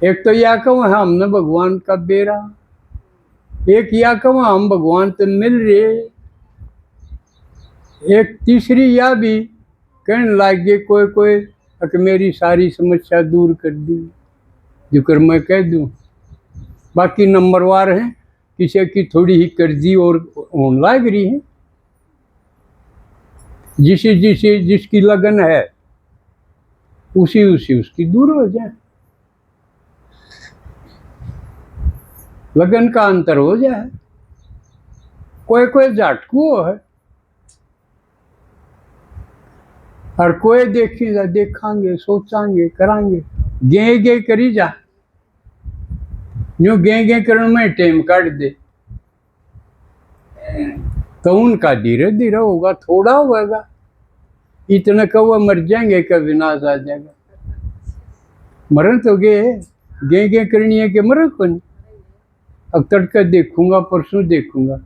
एक तो या कहूँ हमने भगवान का बेरा, एक या कहूँ हम भगवान से मिल रहे, एक तीसरी या भी कहने लगे कोई कोई कि मेरी सारी समस्या दूर कर दी, जो कर मैं कह दूँ। बाकी नंबरवार हैं, किसी की थोड़ी ही कर्जी और होने लग रही है। जिसकी लगन है उसी उसकी दूर हो जाए, लगन का अंतर हो जाए। कोई कोई झटकू है और कोई देखांगे सोचांगे करांगे गे गे करी जा, यूं गे गे करने में टाइम काट दे तो उनका धीरे धीरे होगा, थोड़ा होगा। इतने कौवा मर जाएंगे का विनाश आ जाएगा। मरण तो गे करनी है कि मर को नहीं। अब तड़का देखूंगा परसों देखूंगा,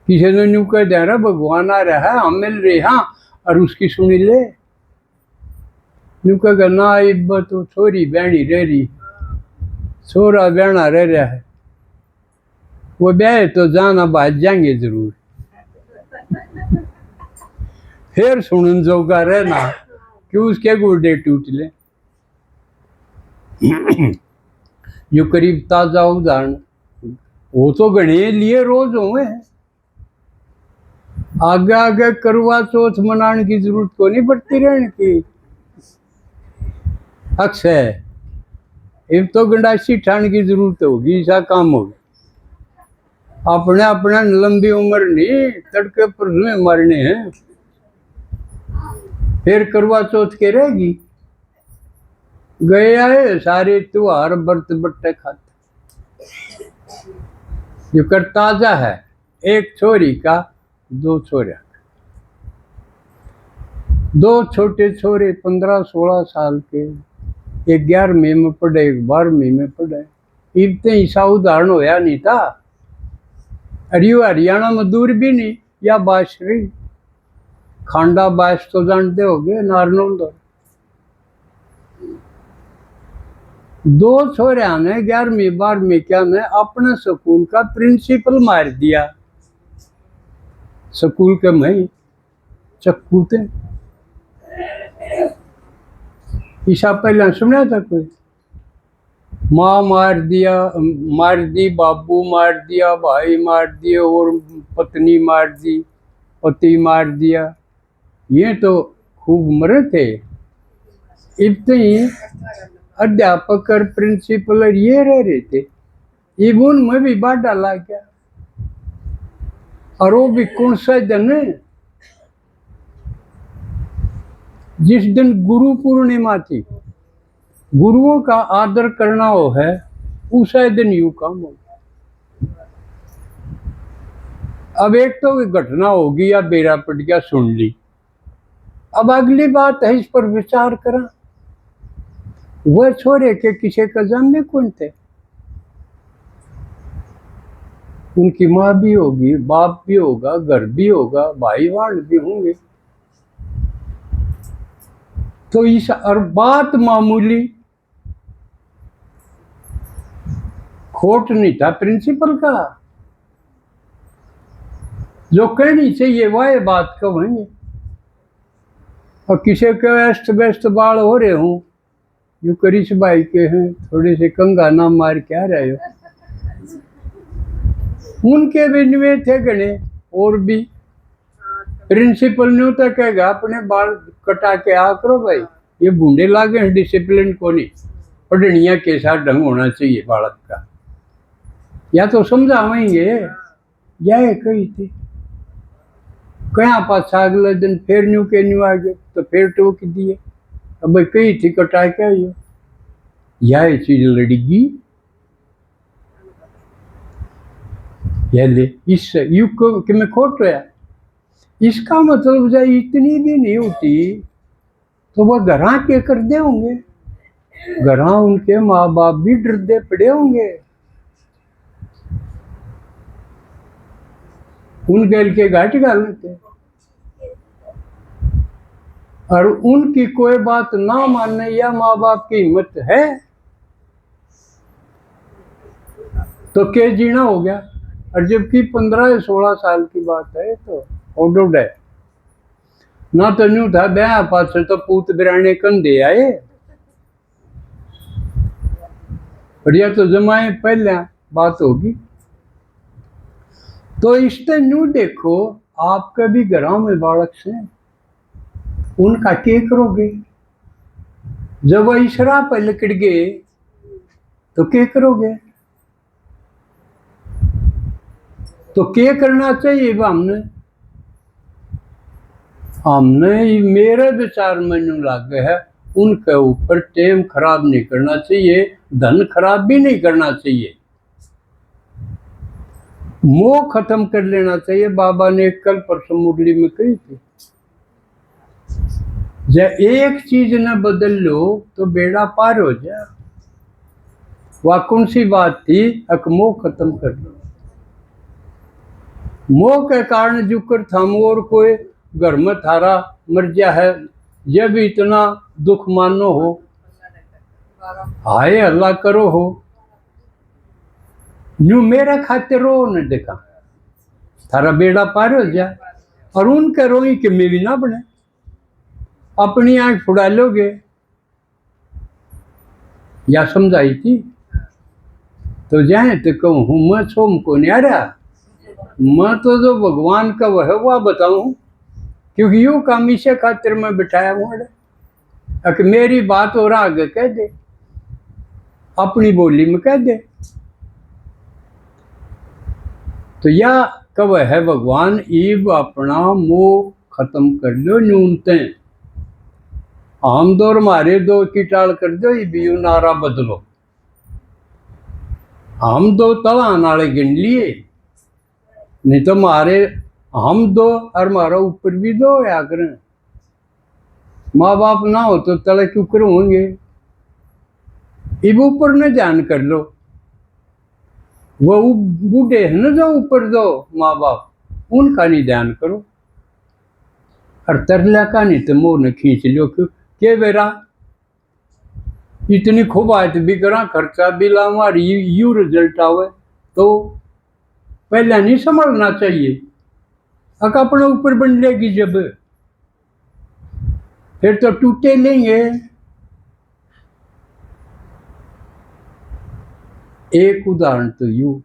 किसी ने न्यू कह दे रहा भगवान आ रहा है हम मिल रहे हाँ, और उसकी सुनी ले न्यू कह ना इब्बत तो छोरी बहनी रह रही, छोरा बहना रह रहा है, वो ब्याह तो जाना भाज जाएंगे जरूर। फिर सुनन जोगा रहना कि उसके गुर्दे टूट ले। जो करीब ताजा उदाहरण वो तो गणे लिए रोज हुए हैं। आगे आगे करवा चौथ मनाने की जरूरत को नहीं पड़ती रहने की। अक्सर अब तो गंडासी ठान की जरूरत होगी, ऐसा काम होगा। अपने अपना लंबी उम्र नहीं तड़के पर मारने हैं, फिर करवा चौथ के रहेगी। गए आए सारे त्योहार व्रत बट्टे खाते। जो कर ताजा है, एक छोरी का दो छोरे, दो छोटे छोरे 15-16 साल के, एक 11वीं में पढ़े एक 12वीं में पढ़े। इतने ऐसा उदाहरण होया नहीं था। अरियो हरियाणा में दूर भी नहीं या बाशरी खांडा बाश तो जानते हो गए नारनौल। दो छोरिया ने 11वीं 12वीं क्या ने अपने स्कूल का प्रिंसिपल मार दिया। स्कूल के मई चक्कू थे, ईसा पहले सुना था कोई? माँ मार दिया, मार दी, बाबू मार दिया, भाई मार दिए और पत्नी मार दी, पति मार दिया। ये तो खूब मरे थे। इतने ही अध्यापक और प्रिंसिपल ये रह रहे थे, इवन में भी बात डाला क्या। और वो भी कौन सा दिन है? जिस दिन गुरु पूर्णिमा थी, गुरुओं का आदर करना हो है, उसी दिन यू काम हो। अब एक तो घटना होगी या बेरा पट गया सुन ली, अब अगली बात है इस पर विचार करा। वह छोरे के किसी कजन में कौन थे? उनकी माँ भी होगी, बाप भी होगा, घर भी होगा, भाई बहन भी होंगे। तो इस और बात मामूली, खोट नहीं था प्रिंसिपल का। जो कहनी चाहिए वह बात कहेंगे। और किसी के अस्त व्यस्त बाल हो रहे हूँ, जो करिश भाई के हैं, थोड़े से कंगा ना मार के आ रहे हो, उनके भी निवे थे गणे। और भी प्रिंसिपल न्यू तो कहेगा अपने बाल कटा के आ करो भाई, ये बूढ़े लागे हैं, डिसिप्लिन को नहीं, पढ़निया के साथ ढंग होना चाहिए बालक का। या तो समझावेंगे या कही थी कया पाछा अगले दिन फिर न्यू के न्यू आ गए तो फिर टोक दिए। अब भाई कही थी कटा के आइयो, यह चीज लड़गी। इस युग को में खोट रहा, इसका मतलब जब इतनी भी नहीं होती तो वह घरा के कर दे होंगे, घरा उनके माँ बाप भी डरते पड़े होंगे। उन गैल के घाट गाल थे, और उनकी कोई बात ना मानने या माँ बाप की हिम्मत है? तो के जीना हो गया। और जबकि 15 या 16 साल की बात है तो ओडोड है ना, तो न्यू था ब्याह पास तो पूत बिराने कन दे आए। बढ़िया तो जमाए पहले बात होगी। तो इससे न्यू देखो, आपके भी घरों में बालक से उनका क्या करोगे? जब वह इसरा पर लकड़ गए तो क्या करोगे? तो क्या करना चाहिए हमने? मेरे विचार में न्यू लागे है, उनके ऊपर टाइम खराब नहीं करना चाहिए, धन खराब भी नहीं करना चाहिए, मोह खत्म कर लेना चाहिए। बाबा ने कल परसों मुरली में कही थी, जब एक चीज न बदल लो तो बेड़ा पार हो जाए। वह कौन सी बात थी? मोह खत्म कर लो। मोह के कारण जुकर थम और कोई घर में थारा मर गया है, जब इतना दुख मानो हो, हाय अल्लाह करो हो, न्यू मेरा खातिर रो न देखा, थारा बेड़ा पार हो जाए। और उनके रोई के में भी ना बने, अपनी आंख फुड़ा लोगे। या समझाई थी तो जाए तो कहूँ मैं सोम को नहीं आ रहा, मैं तो जो भगवान का वह हुआ बताऊं, क्योंकि यू काम इसे खातिर मैं बिठाया हूँ। अगर मेरी बात और आगे कह दे, अपनी बोली में कह दे, तो या कब है भगवान ईब अपना मोह खत्म कर लो न्यूनतम, हम दो मारे दो की टाल कर दो, ये नारा बदलो। हम दो तला नाले गिन लिए, नहीं तो मारे हम दो और मारा ऊपर भी दो या करें। माँ बाप ना हो तो तले क्यों होंगे? इब ऊपर न ध्यान कर लो, वो बूढ़े है ना जो ऊपर दो माँ बाप, उनका नहीं ध्यान करो। और तरला का नहीं तो मोह न खींच लो, क्यों के बेरा इतनी खूब आयत भी करा, खर्चा भी लावा, यू रिजल्ट आवे, तो पहले नहीं संभालना चाहिए। अपने ऊपर बन लेगी जब, फिर तो टूटे लेंगे। एक उदाहरण तो यू,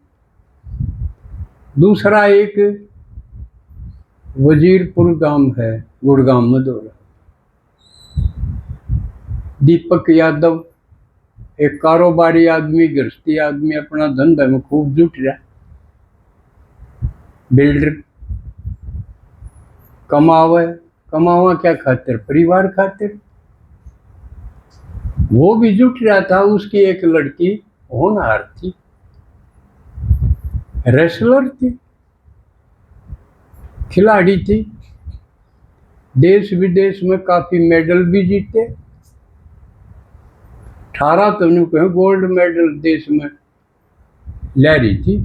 दूसरा एक वजीरपुर गांव है, गुड़गांव में दौरा, दीपक यादव एक कारोबारी आदमी, गृहस्थी आदमी, अपना धंधा में खूब जुट रहा, बिल्डर, कमावा क्या खातिर? परिवार खातिर। वो भी जुट रहा था। उसकी एक लड़की होनहार थी, रेसलर थी, खिलाड़ी थी, देश विदेश में काफी मेडल भी जीते, 18 तो नहीं कहे गोल्ड मेडल देश में ले रही थी।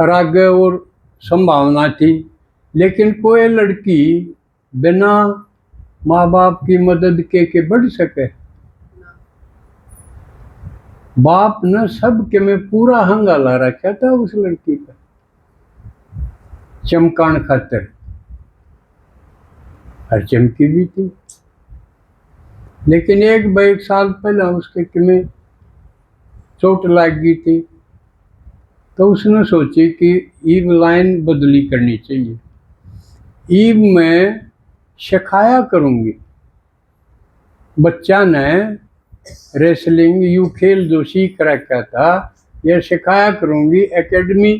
और आगे और संभावना थी, लेकिन कोई लड़की बिना माँ बाप की मदद के बढ़ सके? बाप ने सब के में पूरा हंगाला रखा था उस लड़की का, चमकान खातिर, और चमकी भी थी। लेकिन एक साल पहले उसके में चोट लग गई थी, तो उसने सोची कि ईब लाइन बदली करनी चाहिए, ईब में सिखाया करूंगी। बच्चा ने रेसलिंग यू खेल जो सीख रखा था, यह सिखाया करूंगी। एकेडमी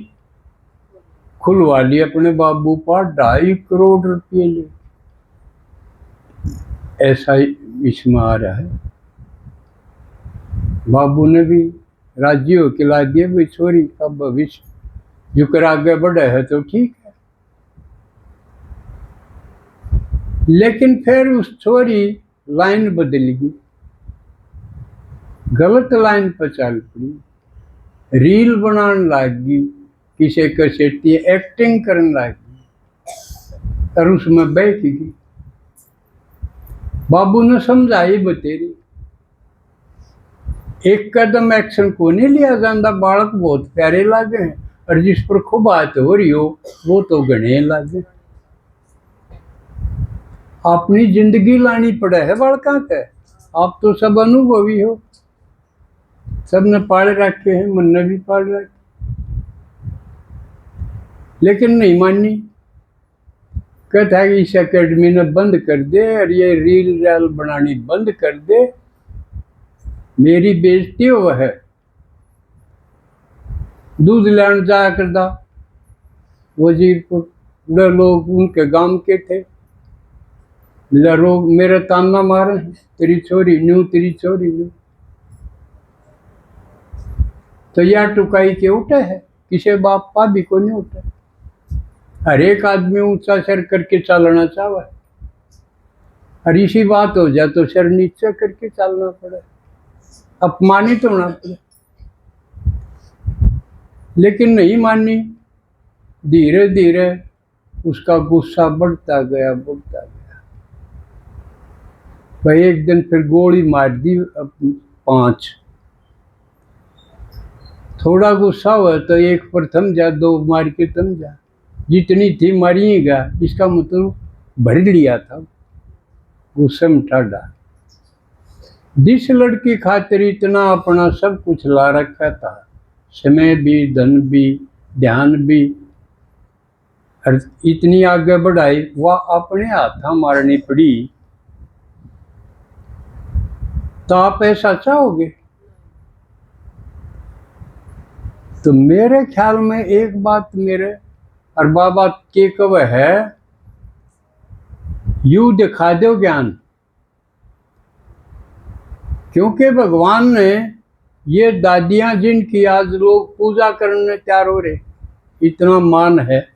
खुलवा ली अपने बाबू पर, 2.5 करोड़ रुपये ले, ऐसा इसमें आ रहा है। बाबू ने भी राजी हो के ला दिया, भाई छोरी का भविष्य जो कर आगे बढ़ा है तो ठीक है। लेकिन फिर उस छोरी लाइन बदलेगी, गलत लाइन पर चल पड़ी, रील बनाने लगी, किसी कसेटी एक्टिंग करने लगी, और उसमें बैठ गई। बाबू ने समझाई बतेरी, एक कदम एक्शन को नहीं लिया जाता। बालक बहुत प्यारे लागे हैं और जिस पर खूब बात हो रही हो वो तो गणे लागे। अपनी जिंदगी लानी पड़े है बालका के। आप तो सब अनुभवी हो, सबने पाल रखे हैं, मन ने भी पाल रखे, लेकिन नहीं मानी। कहता है कि इस एकेडमी ने बंद कर दे और ये रील रैल बनानी बंद कर दे, मेरी बेइज्जती हो है। दूध लेने जाया करता वजीरपुर, बड़े लोग उनके गांव के थे, लोग मेरे ताना मारे, तेरी छोरी न्यू, तेरी छोरी न्यू। तो यह टुकाई के उठे है, किसी बाप पा भी को नहीं उठे। हर एक आदमी ऊंचा सर करके चलना चाहे, और इसी बात हो जाए तो सर नीचे करके चलना पड़े, अपमानित होना पड़े। लेकिन नहीं मानी। धीरे धीरे उसका गुस्सा बढ़ता गया, बढ़ता गया। भाई एक दिन फिर गोली मार दी 5। थोड़ा गुस्सा हुआ तो एक पर थम जा, 2 मार के थम जा, जितनी थी मारिएगा, इसका मतलब भर लिया था गुस्से में ठाडा। जिस लड़की खातिर इतना अपना सब कुछ ला रखा था, समय भी, धन भी, ध्यान भी, और इतनी आगे बढ़ाई, वह अपने हाथा मारनी पड़ी। तो आप ऐसा चाहोगे? तो मेरे ख्याल में एक बात मेरे और बाबा के कव है, यू दिखा दो ज्ञान। क्योंकि भगवान ने ये दादियां जिनकी आज लोग पूजा करने तैयार हो रहे, इतना मान है,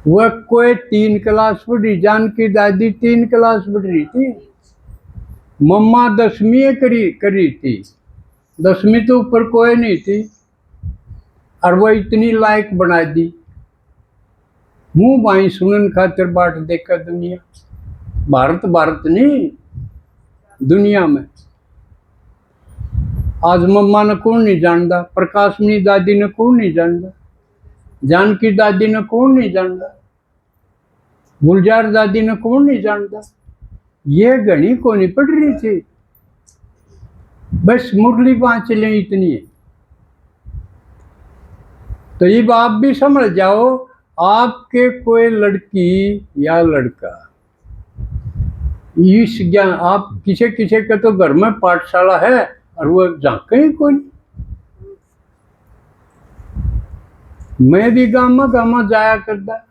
वह कोई 3 क्लास पढ़ी, जान की दादी 3 क्लास पढ़ रही थी, मम्मा 10वीं करी थी, 10वीं तो ऊपर कोई नहीं थी, और वह इतनी लायक बना दी। मुंह बाई सुनन खातिर बाट देखा दुनिया, भारत भारत नहीं दुनिया में। आज मम्मा ने कौन नहीं जानता, प्रकाशमणी दादी ने कौन नहीं जानता, जानकी दादी ने कौन नहीं जानता, गुलजार दादी ने कौन नहीं जानता। ये घनी को नहीं पढ़ रही थी, बस मुरली 5 ले इतनी है। तो ये आप भी समझ जाओ, आपके कोई लड़की या लड़का इस ज्ञान, आप किसी किसी के तो घर में पाठशाला है और वो झांके ही कोई। मैं भी गामा जाया करता,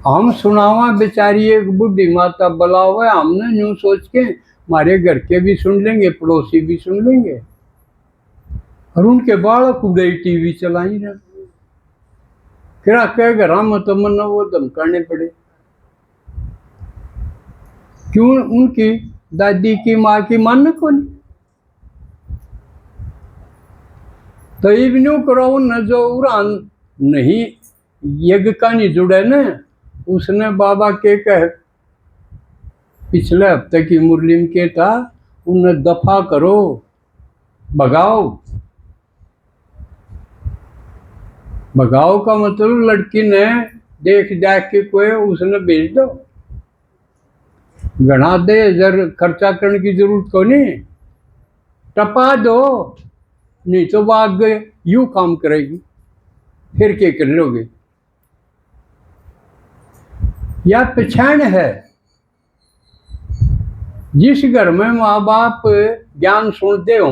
हम सुनावा बेचारी एक बुढ़ी माता बला हुआ है, हमने यूं सोच के हमारे घर के भी सुन लेंगे, पड़ोसी भी सुन लेंगे, और उनके बालक उड़े टीवी चलाई ना, फिर कह घर में तो मन वो धमकाने पड़े। क्यों? उनकी दादी की माँ की मान को नहीं। तो इवन्यू करो न, जो उड़ान नहीं यज्ञ का नहीं जुड़े न, उसने बाबा के कह पिछले हफ्ते की मुरली में के था, उन्हें दफा करो, भगाओ। भगाओ का मतलब लड़की ने देख देख के कोई उसने भेज दो, घना दे जर खर्चा करने की जरूरत को नहीं, टपा दो, नहीं तो वो आगे यूं काम करेगी, फिर क्या कर लोगे। यह पहचान है। जिस घर में माँ बाप ज्ञान सुनते हो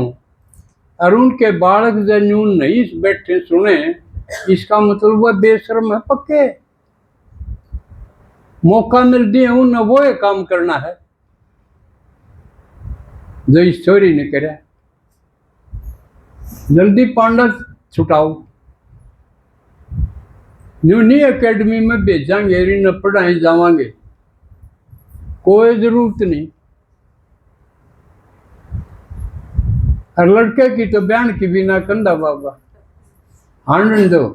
और उनके बालक जन्यून नहीं बैठे सुने, इसका मतलब वह बेशर्म है पक्के। मौका मिल दिया उन्हें वो काम करना है जो इस चोरी ने करा। जल्दी पांडा छुटाओ, न्यूनी एकेडमी में भेजांगे, न पढ़ाए जावांगे, कोई जरूरत नहीं। और लड़के की तो बयान की बिना कंधा बाबा, हांडन दो,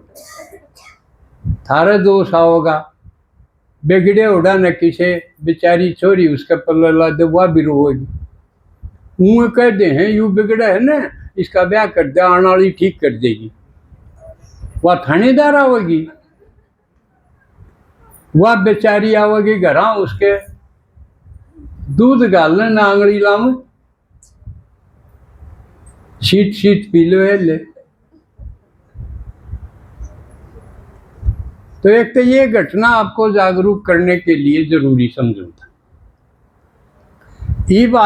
थारे दोष आओगा। बिगड़े उड़ा न किसे बेचारी छोरी उसके पल्ले ला दे, वह भी रोएगी। ऊँ कह दे हैं यू बिगड़ा है ना, इसका ब्याह कर दे, आने वाली ठीक कर देगी। वह थानेदार आवेगी, वह बेचारी आवेगी घर, उसके दूध गालने ना आंगली लाम, शीत शीत पी लो ले। तो एक तो ये घटना आपको जागरूक करने के लिए जरूरी समझूंगा। ये बात